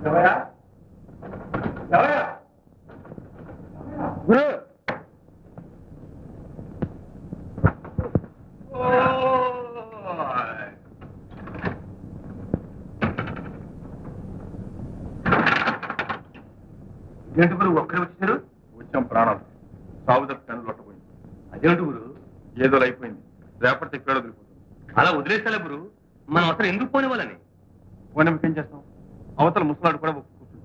గురు ఏంటి గురు ఒక్కరే వచ్చేసారు? వచ్చాం ప్రాణాలు సాగు తప్పి కన్ను లొట్టపోయింది. అదేంటి గురు? ఏదో అయిపోయింది, రేపటి ఇక్కడ వదిలిపోతుంది. అలా వదిలేస్తాలే గురు, మనం అసలు ఎందుకు పోని వాళ్ళని? పోనీ ఏం చేస్తాం? అవతల ముసలాడు కూడా కూర్చుంది.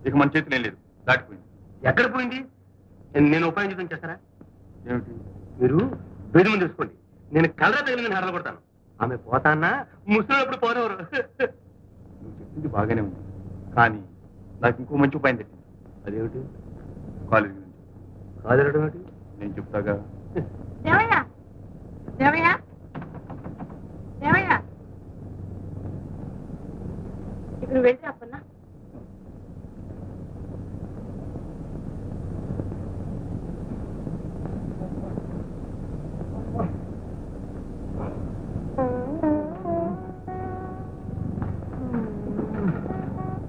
ఇక మన చేతులు ఏం లేదు, దాటిపోయింది. ఎక్కడ పోయింది? నేను ఉపాయం చూపించి చేస్తారా? ఏమిటి? మీరు వేడి ముందు తీసుకోండి, నేను కలరా తగిలిందని హడలు కొడతాను. ఆమె పోతాన్నా ముసలినప్పుడు పోనేవారు. నువ్వు చెప్పింది బాగానే ఉంది, కానీ నాకు ఇంకో మంచి ఉపాయం తెలిసింది. అదేమిటి? కాలేజీ గురించి కాదనడం ఏంటి? నేను చెప్తాగా. దేవయ్య దేవయ్య దేవయ్య, ఇప్పుడు వెళ్ళి అప్పన్నా.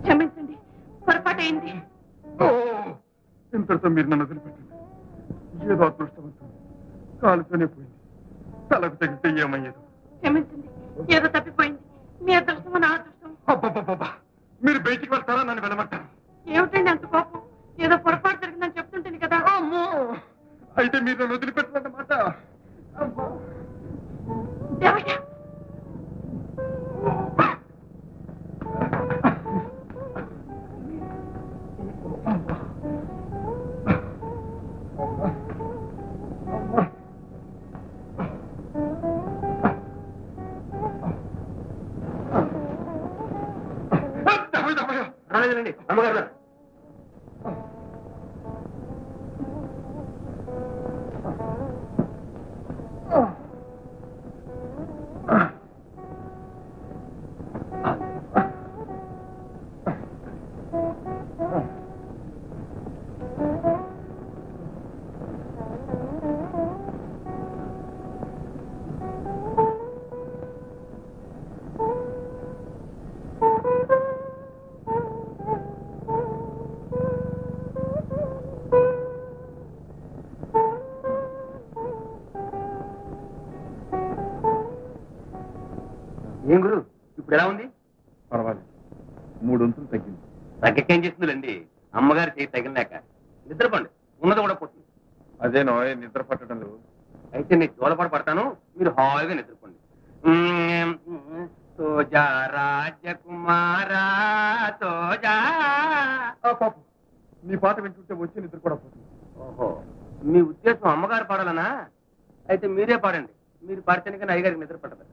క్షమించండి, పొరపాటు అయింది. ఇంతటితో మీరు నన్ను వదిలిపెట్టండి. ఏదో అదృష్టవంతం కాలుతోనే పోయింది, తలకు తగిలితే ఏమయ్యేదో. క్షమించండి, ఏదో తప్పిపోయింది. మీ అదృష్టమో నా అదృష్టం. అబ్బబ్బబ్బా, మీరు బయటికి వెళ్తారా నన్ను వెళ్ళమంటారు? ఏమిటండి అంత కోపం? ఏదో పొరపాటు జరిగిందని చెప్తుంటుంది కదా. అమ్మో, అయితే మీరు నన్ను వదిలిపెట్టదన్నమాట. దేవయ్య, రాలేదండి అమ్మగారు. ఏం గురు, ఇప్పుడు ఎలా ఉంది? పర్వాలేదు, 3 వంతులు తగ్గింది. తగ్గకేం చేస్తుందండి, అమ్మగారి చేయి తగిలినాక. నిద్రపోండి, ఉన్నది కూడా పోతుంది. అదేనో నిద్ర పట్టడం లేదు. అయితే నేను జోలపాటు పడతాను, మీరు హాయిగా నిద్రపోండి. సోజా రాజకుమారా సోజా. పాపం, నీ పాట వింటుంటే వచ్చి నిద్ర కూడా పోతుంది. ఓహో, మీ ఉద్దేశం అమ్మగారు పాడాలనా? అయితే మీరే పాడండి, మీరు పాడితేనే కానీ అయ్యగారికి నిద్ర పట్టదు.